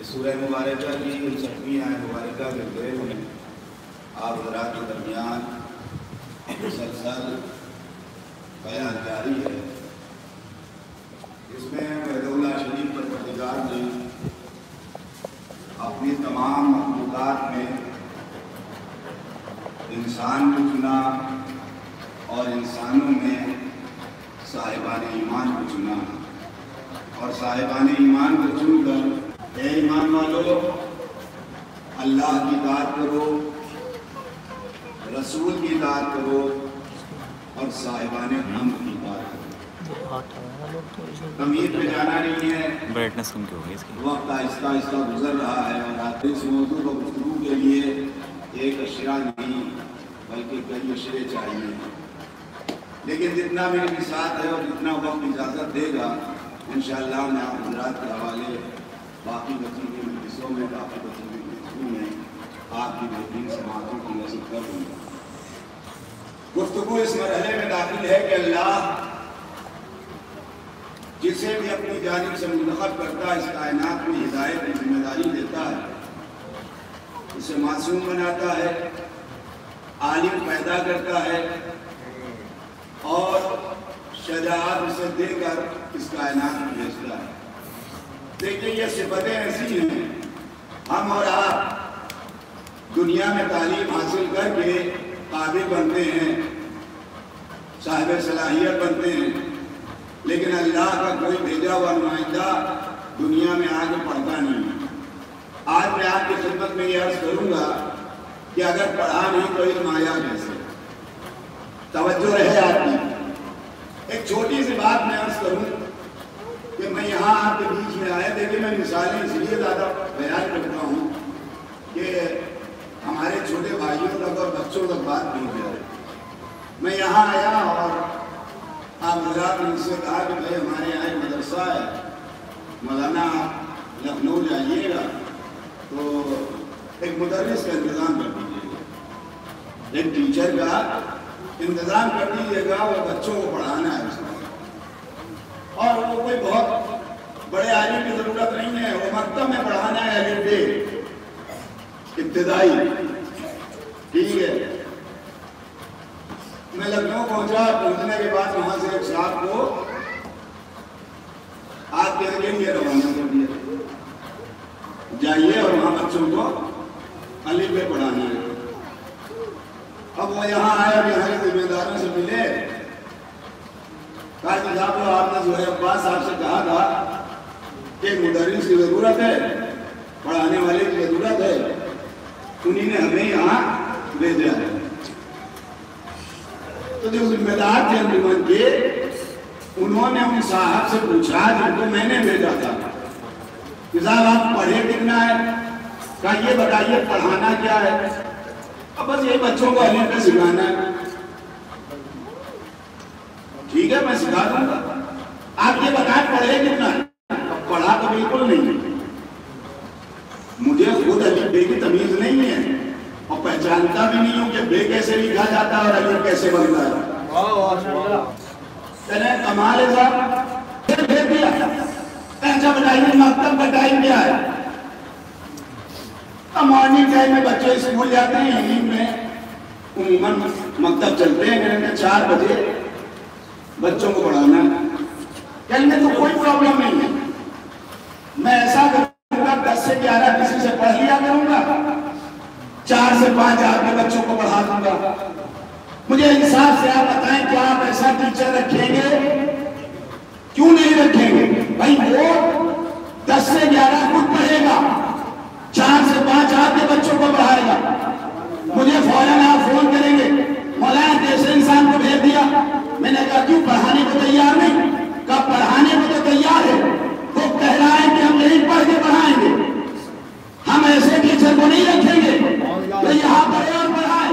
سورہ مبارکہ کی 59ویں آیت مبارکہ کے گرے میں آپ حضرات کے درمیان مسلسل بیان جاری ہے، اس میں بیت اللہ شریف پر پروردگار نے اپنی تمام مخلوقات میں انسان کو چنا اور انسانوں میں صاحبان ایمان کو چنا، اور صاحبان ایمان کو چن کر اے ایمان والو اللہ کی اطاعت کرو، رسول کی اطاعت کرو اور صاحبان امر کی اطاعت کرو۔ تمہید پہ جانا نہیں ہے، برائٹنس کم کیوں ہوگی اس کی؟ وقت آہستہ آہستہ گزر رہا ہے اور آج اس موضوع کو گفتگو کے لیے ایک اشرا نہیں بلکہ کئی اشرے چاہیے، لیکن جتنا میرے ساتھ ہے اور جتنا وقت اجازت دے گا انشاءاللہ میں آپ حضرات کے حوالے باقی بچی ہوئی مجلسوں میں باقی بچی ہوئی گفتگو میں آپ کی بہترین سماعتوں کی نصیب کر دوں گا۔ گفتگو اس مرحلے میں داخل ہے کہ اللہ جسے بھی اپنی جانب سے منتخب کرتا ہے، اس کائنات میں ہدایت کی ذمہ داری دیتا ہے، اسے معصوم بناتا ہے، عالم پیدا کرتا ہے اور شجاعت اسے دے کر اس کائنات میں بھیجتا ہے۔ دیکھیں یہ صفتیں ایسی ہیں، ہم اور آپ دنیا میں تعلیم حاصل کر کے قابل بنتے ہیں، صاحب صلاحیت بنتے ہیں، لیکن اللہ کا کوئی بھیجا ہوا نمائندہ دنیا میں آگے پڑھتا نہیں ہے۔ آج میں آپ کی خدمت میں یہ عرض کروں گا کہ اگر پڑھا نہیں تو علم آیا کیسے؟ توجہ رہے آپ کی۔ ایک چھوٹی سی بات میں عرض کروں کہ میں یہاں آپ کے بیچ میں آیا، دیکھیں میں مثالیں اس لیے زیادہ بیان کرتا ہوں کہ ہمارے چھوٹے بھائیوں تک اور بچوں تک بات نہیں جائے۔ میں یہاں آیا اور آپ حضرات نے مجھ سے کہا کہ بھائی ہمارے یہاں ایک مدرسہ ہے، مولانا لکھنؤ جائیے گا تو ایک مدرس کا انتظام کر دیجیے گا، ایک ٹیچر کا انتظام کر دیجیے گا، وہ بچوں کو پڑھانا ہے اس میں، اور وہ کوئی بہت بڑے عالم کی ضرورت نہیں ہے، وہ مکتب میں پڑھانا ہے الف ب ابتدائی، ٹھیک ہے۔ میں لکھنؤ پہنچا، پہنچنے کے بعد وہاں سے ایک صاحب کو بچوں کو الف ب پڑھانا ہے۔ اب وہ یہاں آئے اور یہاں کے ذمہ داروں سے ملے، کہا کہ صاحب آپ نے زہیر عباس صاحب سے کہا تھا کہ مدرس کی ضرورت ہے، پڑھانے والے کی ضرورت ہے، انہی نے ہمیں یہاں بھیجا ہے۔ تو جو ذمہ دار تھے انجمن کے، انہوں نے ان صاحب سے پوچھا جن کو میں نے بھیجا تھا کہ صاحب آپ پڑھے کتنا ہے؟ کہا یہ بتائیے پڑھانا کیا ہے؟ اب بس یہ بچوں کو الف ب سکھانا ہے۔ ٹھیک ہے میں سکھا دوں گا، آپ یہ بتائیں پڑھے کتنا ہے؟ اب پڑھا تو بالکل نہیں، مجھے خود الف ب کی تمیز نہیں ہے اور پہچانتا بھی نہیں ہوں کہ بے کیسے لکھا جاتا ہے اور الف کیسے بنتا ہے۔ کہنے کمال ہے صاحب، پھر بھیج دیا۔ اچھا بتائیے مکتب کا ٹائم کیا ہے؟ مارننگ ٹائم میں بچے اسکول جاتے ہیں، ایوننگ میں عموماً مکتب چلتے ہیں، کہنے 4 بجے بچوں کو پڑھانا ہے۔ کہنے تو کوئی پرابلم نہیں ہے، میں ایسا کروں گا 10 سے 11 کسی سے پڑھ لیا کروں گا، 4 سے 5 آپ کے بچوں کو پڑھا دوں گا۔ مجھے انصاف سے آپ بتائیں کہ آپ ایسا ٹیچر رکھیں گے؟ کیوں نہیں رکھیں گے؟ بھائی وہ 10 سے 11 خود پڑھے گا، 4 سے 5 آپ کے بچوں کو پڑھائے گا۔ مجھے فوراً آپ فون کریں گے مولانا کیسے انسان کو بھیج دیا؟ میں نے کہا کیوں پڑھانے کو تیار نہیں؟ کہا پڑھانے کو تو تیار ہے، وہ کہہ رہا ہے کہ ہم یہیں پڑھ کے پڑھائیں گے، ہم ایسے ٹیچر کو نہیں رکھیں گے تو یہاں پڑھے اور پڑھائیں۔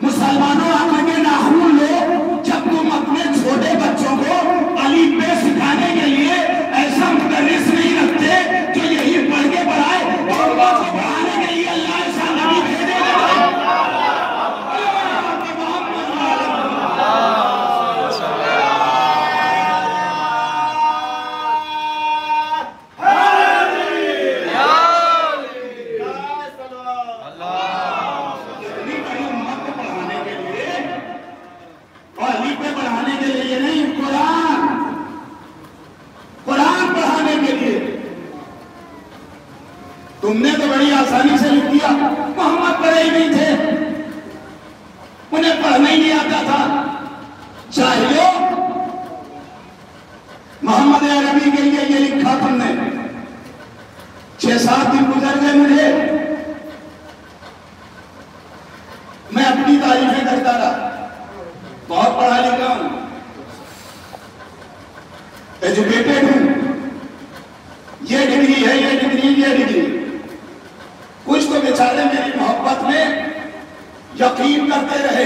مسلمانوں آپ کے ناخون لو، جب تم اپنے چھوٹے بچوں کو الف ب سکھانے کے لیے ایسا مدرس نہیں رکھتے جو یہی پڑھ کے پڑھائے، اور ان کو پڑھانے کے لیے اللہ ایسا نبی بھیجے گا۔ تم نے تو بڑی آسانی سے لکھ دیا، محمد پڑھے ہی نہیں تھے، انہیں پڑھنا ہی نہیں آتا تھا۔ چاہیے محمد عربی کے لیے یہ لکھا تم نے، 6-7 دن گزر گئے مجھے، میں اپنی تعریفیں کرتا رہا، بہت پڑھا لکھا ہوں، ایجوکیٹڈ ہوں، یہ ڈگری ہے، یہ ڈگری، یہ ڈگری۔ کچھ تو بیچارے میری محبت میں یقین کرتے رہے،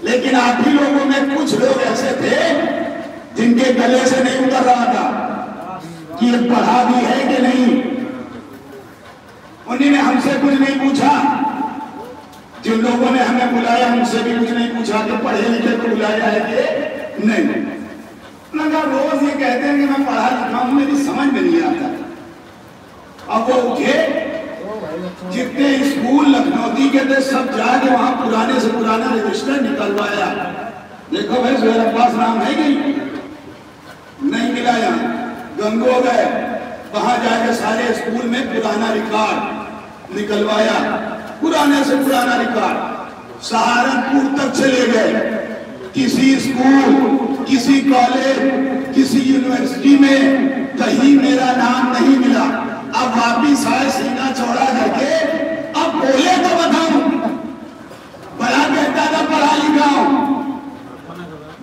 لیکن آپ ہی لوگوں میں کچھ لوگ ایسے تھے جن کے گلے سے نہیں اتر رہا تھا کہ یہ پڑھا بھی ہے کہ نہیں۔ انہی نے ہم سے کچھ نہیں پوچھا، جن لوگوں نے ہمیں بلایا ہم سے بھی کچھ نہیں پوچھا کہ پڑھے لکھے کو بلایا ہے کہ نہیں۔ لگا روز یہ کہتے ہیں کہ میں پڑھا لکھا ہوں، میری سمجھ میں نہیں آتا۔ اب وہ اٹھے، جتنے اسکول لکھنؤتی کے تھے سب جا کے وہاں پرانے سے پرانا رجسٹر نکلوایا، دیکھو بھائی زہیر عباس نام ہے کہ نہیں ملا، یہاں گنگو گئے، وہاں جا کے سارے اسکول میں پرانا ریکارڈ نکلوایا، پرانے سے پرانا ریکارڈ، سہارنپور تک چلے گئے، کسی اسکول، کسی کالج، کسی یونیورسٹی میں کہیں میرا نام نہیں ملا۔ اب واپس آئے سینہ چوڑا کر کے، اب بولے تو بتاؤں، بڑا کہتا تھا پڑھا لکھا ہوں،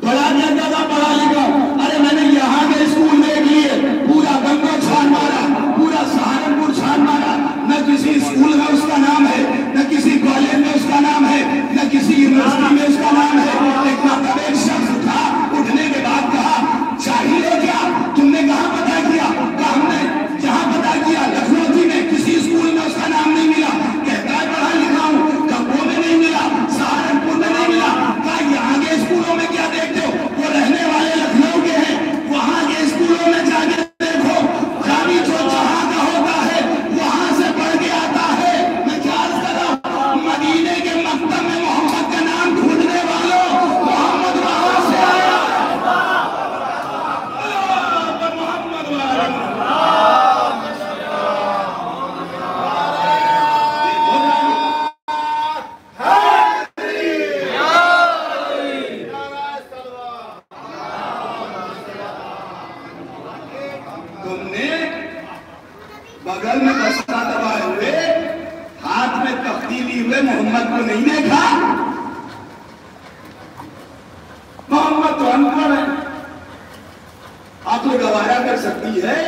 بڑا کہتا تھا پڑھا لکھا ہوں۔ ارے میں نے یہاں کے اسکول دیکھ لیے، پورا گنگو چھان مارا، پورا سہارنپور چھان مارا، نہ کسی اسکول میں اس کا نام ہے، نہ کسی کالج میں اس کا نام ہے، نہ کسی یونیورسٹی میں اس کا نام ہے۔ ایک شخص اٹھا، اٹھنے کے بعد کہا جاہل ہو کیا، تم نے کہاں پتہ کیا؟ کہا ہم نے جہاں پتہ کیا لکھنؤ میں کسی اسکول میں اس کا نام نہیں ملا۔ کہتا ہے پڑھا لکھا ہوں، گنگو میں نہیں ملا، سہارنپور میں نہیں ملا۔ کہا یہاں کے اسکولوں میں کیا دیکھتے ہو؟ وہ تم نے بغل میں بستہ دبائے ہوئے ہاتھ میں تختی لی ہوئے محمد کو نہیں دیکھا؟ محمد تو انپڑھ ہے، آپ کو گوارا کر سکتی ہے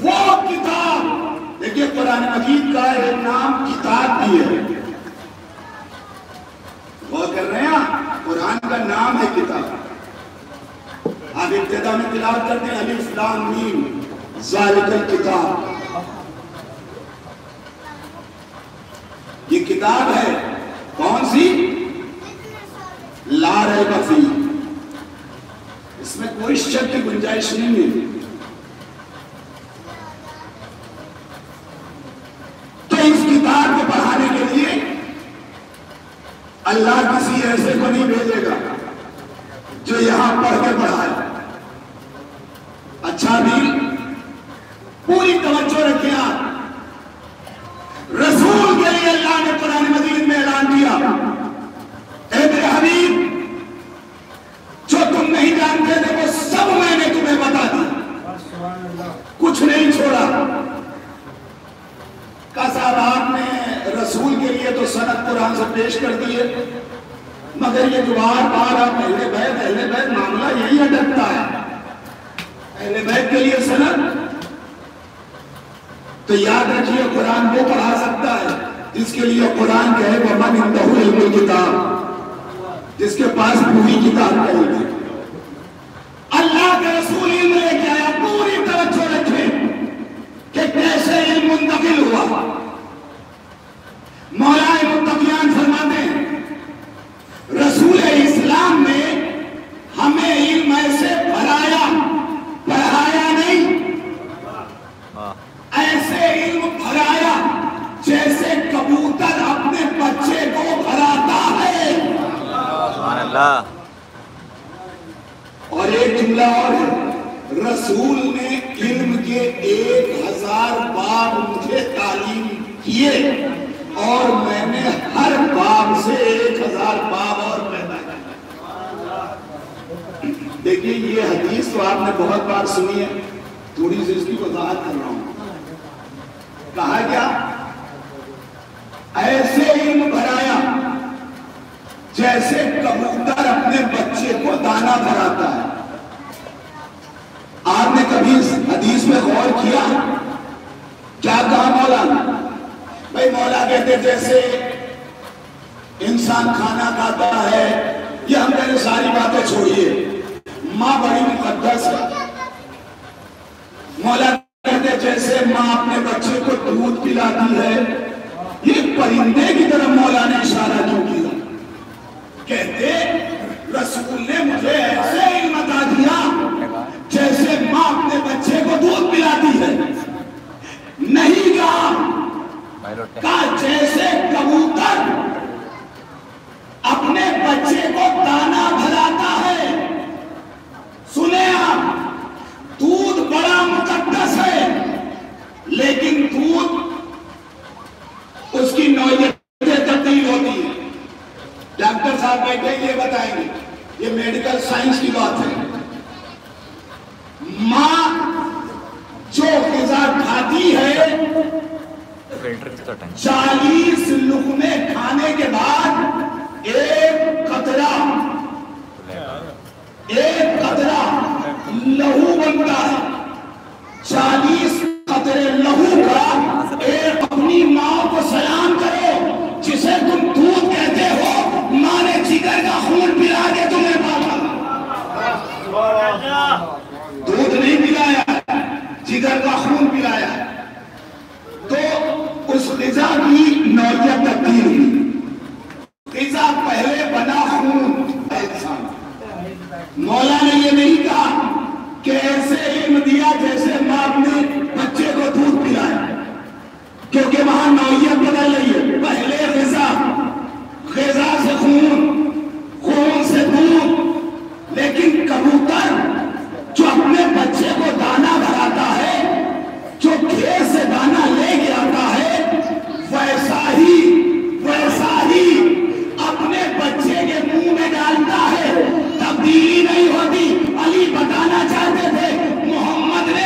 وہ کتاب؟ دیکھیے قرآن مجید کا ایک نام کتاب بھی ہے، وہ کر رہے ہیں، قرآن کا نام ہے کتاب۔ آپ ابتدا میں تلاوت کرتے ہیں الف لام میم ذالک الکتاب، یہ کتاب ہے کون سی؟ لا ریب فیہ، اس میں کوئی شک کی گنجائش نہیں ہے۔ تو اس کتاب کو پڑھانے کے لیے اللہ کسی ایسے کو نہیں بھیجے گا جو یہاں پڑھ کے پڑھائے۔ اچھا بھی پوری توجہ رکھیں آپ، رسول کے لیے اللہ نے قرآن مجید میں اعلان کیا، اے میرے حبیب جو تم نہیں جانتے تھے وہ سب میں نے تمہیں بتا دیا، کچھ نہیں چھوڑا۔ صاحب آپ نے رسول کے لیے تو سند قرآن سے پیش کر دیے، مگر یہ جو بار بار آپ اہل بیت معاملہ یہی اٹکتا ہے، اہل بیت کے لیے سند تو یاد رکھیے قرآن وہ پڑھا سکتا ہے جس کے لیے قرآن کہے وَمَنْ عِنْدَهُ عِلْمُ الْكِتَابِ، جس کے پاس پوری کتاب کا علم ہے۔ اللہ کے رسول علم لے کے آیا، پوری توجہ رکھیں کہ کیسے علم منتقل ہوا۔ مولا متقیان فرماتے ہیں رسول اسلام نے ہمیں علم ایسے بھرایا، پڑھایا نہیں، ایسے علم بھرایا جیسے کبوتر اپنے بچے کو بھراتا ہے۔ سبحان اللہ۔ اور ایک جملہ اور ہے، رسول نے علم کے 1000 باب مجھے تعلیم کیے اور میں نے ہر باب سے 1000 باب اور پیدا کیا۔ دیکھیے یہ حدیث تو آپ نے بہت بار سنی ہے، تھوڑی سی اس کی وضاحت کر رہا ہوں۔ کہا کیا؟ ایسے علم بھرایا جیسے کبوتر اپنے بچے کو دانا بھراتا ہے۔ آپ نے کبھی اس حدیث میں غور کیا؟ کیا کہا مولا؟ بھائی مولا کہتے جیسے انسان کھانا کھاتا ہے، یہ ہم نے ساری باتیں چھوڑیے، ماں بڑی مقدس ہے۔ مولا کہتے جیسے ماں اپنے بچے کو دودھ پلاتی ہے، یہ پرندے کی طرف مولا نے اشارہ کیوں کیا؟ کہتے رسول نے مجھے ایسے علم عطا دیا جیسے ماں اپنے بچے کو دودھ پلاتی ہے۔ نہیں کہا جیسے کبوتر اپنے بچے کو دانا بھراتا ہے۔ سنیں آپ، دودھ بڑا مقدس ہے، لیکن دودھ اس کی نوعیتیں تبدیل ہوتی ہے۔ ڈاکٹر صاحب بیٹھے یہ بتائیں گے، یہ میڈیکل سائنس کی بات ہے۔ ماں جو غذا کھاتی ہے 40 لقمے کھانے کے بعد ایک قطرہ لہو بنتا ہے۔ 40 قطرے لہو کا ایک اپنی ماں کو سلام کرو جسے تم دودھ کہتے ہو، ماں نے جگر کا خون پلا کے تمہیں پالا۔ دودھ نہیں پلایا، جگر کا خون پلایا، تو اس غذا کی نوعیت تبدیل ہوئی۔ غذا پہلے بنا خون انسان۔ مولا نے یہ نہیں کہا کہ ایسے علم دیا جیسے ماں نے بچے کو دودھ پلایا، کیونکہ وہاں نوعیت بدل رہی ہے۔ پہلے غذا سے خون، خون سے دودھ، لیکن کبوتر جو اپنے بچے کو دانا بھراتا ہے، جو کھیت سے دانا لے کے آتا ہے، ویسا ہی اپنے بچے کے منہ میں ڈالتا ہے، تبدیلی نہیں ہوتی۔ علی بتانا چاہتے تھے محمد نے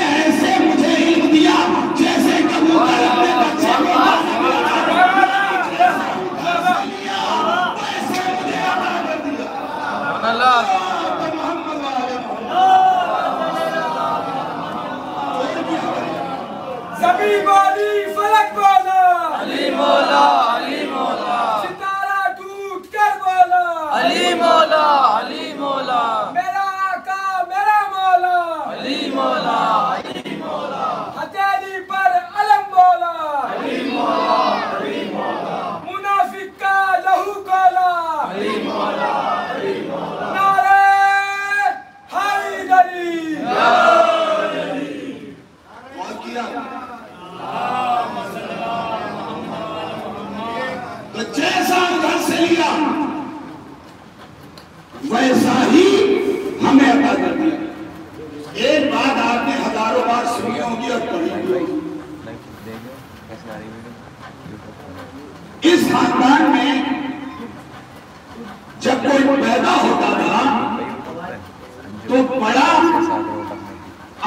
تو بڑا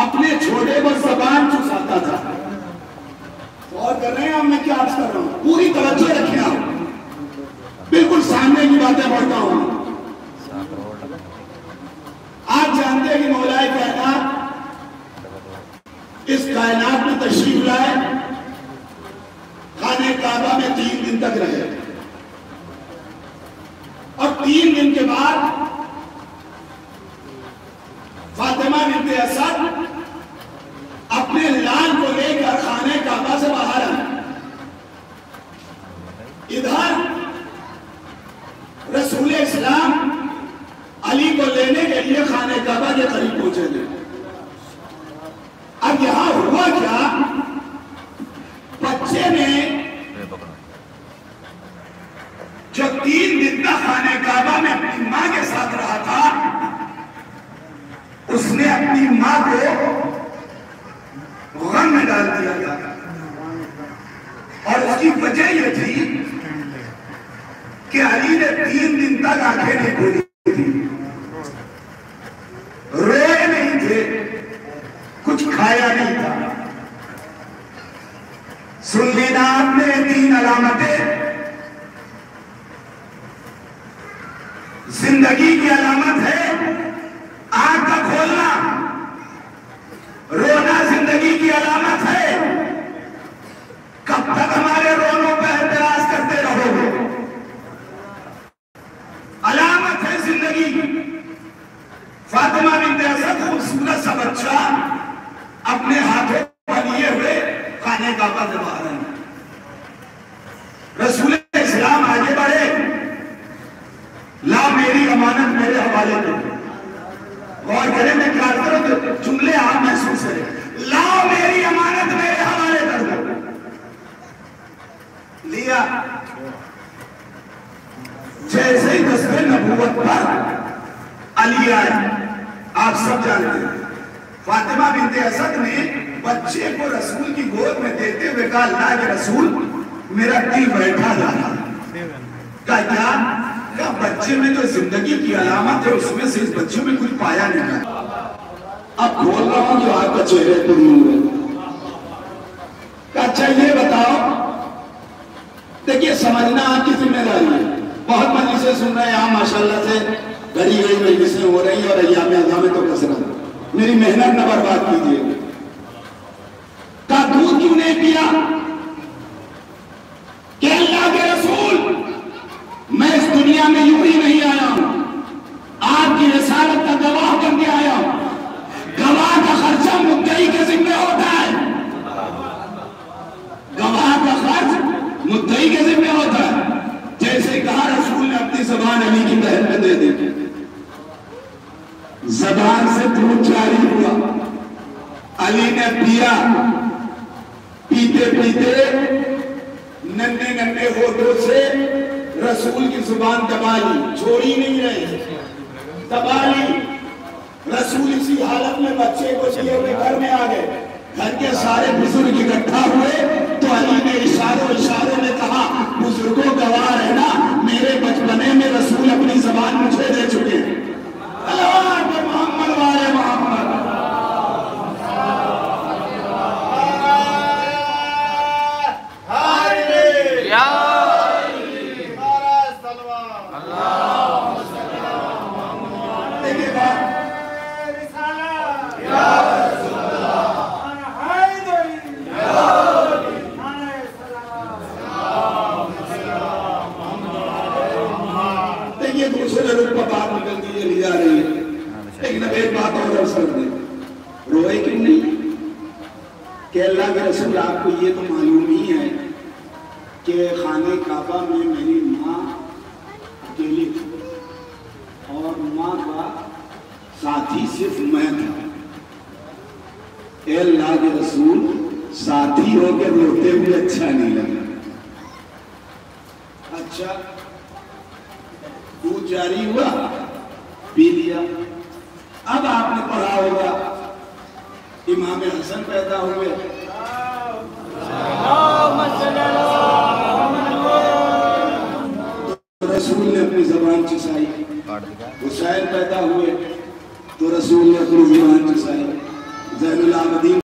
اپنے چھوٹے پر زبان چساتا تھا. اور کر رہے ہیں آپ، میں کیا عرض کر رہا ہوں، پوری توجہ رکھیں آپ، بالکل سامنے کی باتیں پڑھتا ہوں. آپ جانتے ہیں کہ مولا کائنات اس کائنات میں تشریف لائے، خانہ کعبہ میں 3 دن تک رہے، اور 3 دن کے بعد فاطمہ بنت اسد اپنے لال کو لے کر خانہ کعبہ سے باہر آئے. ادھر رسول اسلام علی کو لینے کے لیے خانہ کعبہ کے قریب پہنچے تھے. اب یہاں ہوا کیا، بچے نے جو 3 دن تک خانہ کعبہ میں اپنی ماں کے ساتھ رہا تھا، اس نے اپنی ماں کو غم میں ڈال دیا تھا. اور اس کی وجہ یہ تھی کہ علی نے 3 دن تک آنکھیں نہیں کھولی تھی، روئے نہیں تھے، کچھ کھایا نہیں تھا. سن لینا آپ نے 3 علامتیں زندگی کی علامت ہے. آنکھ کا کھولنا، رونا زندگی کی علامت ہے. کب تک ہمارے رونوں پہ اعتراض کرتے رہو گے؟ علامت ہے زندگی کی. فاطمہ بنت اسد خوبصورت سا بچہ اپنے ہاتھوں پر لیے ہوئے خانہ کعبہ سے باہر آئے. رسول اسلام آگے بڑھے، لا میری امانت میرے حوالے دے. اور کرے میں کیا کروں تو جملے آپ محسوس کریں، لا میری امانت میرے حوالے کر دو. لیا. جیسے ہی دستِ نبوت پر علی آئے، آپ سب جانتے ہیں، فاطمہ بنت اسد نے بچے کو رسول کی گود میں دیتے ہوئے کہا، اللہ کے رسول میرا دل بیٹھا جا رہا. کہا کیا؟ کہا بچے میں جو زندگی کی علامت ہے اس میں سے اس بچے میں کچھ پایا نہیں ہے. اب کھول رہا ہوں جو آپ کا چہرے پر نور ہے. کہا اچھا یہ بتاؤ، دیکھیے سمجھنا آپ کی ذمہ داری ہے. بہت مجلسیں سن رہے ہیں آپ ماشاءاللہ سے، گھڑی گئی مجلسیں ہو رہی ہیں اور ایام اعظام تو کثرت، میری محنت نہ برباد کیجیے. کہا دودھ کیوں نہیں پیا؟ کہ اللہ کے رسول میں اس دنیا میں یوں ہی نہیں آیا ہوں، آپ کی رسالت کا گواہ بن کے آیا ہوں. گواہ کا خرچہ مدعی کے ذمہ ہوتا ہے، گواہ کا خرچ مدعی کے ذمہ ہوتا ہے. جیسے کہا رسول نے اپنی زبان علی کی بہن میں دے دی، زبان سے دودھ جاری ہوا، علی نے پیا. پیتے پیتے ننے ننے ہونٹوں سے رسول کی زبان دبا لی، چھوڑی نہیں رہی، دبا لی. رسول اسی حالت میں بچے کو لیے ہوئے گھر میں آ گئے. گھر کے سارے بزرگ اکٹھا ہوئے تو علی نے اشاروں میں کہا، بزرگوں گواہ رہنا، میرے بچپنے میں رسول اپنی زبان مجھے دے چکے ہیں. اللہ کے محمد والے محمد. روئے کیوں نہیں؟ کہ اللہ کے رسول آپ کو یہ تو معلوم ہی ہے کہ خانہ کعبہ میں میری ماں اکیلی تھی اور ماں کا ساتھی صرف میں تھا. اے اللہ کے رسول ساتھی ہو کے روتے ہوئے اچھا نہیں لگا. اچھا دودھ جاری ہوا، پی لیا. اب آپ نے پڑھا ہوگا امام حسن پیدا ہوئے، رسول نے اپنی زبان چسائی. حسین پیدا ہوئے، تو رسول نے اپنی زبان چسائی زین العابدین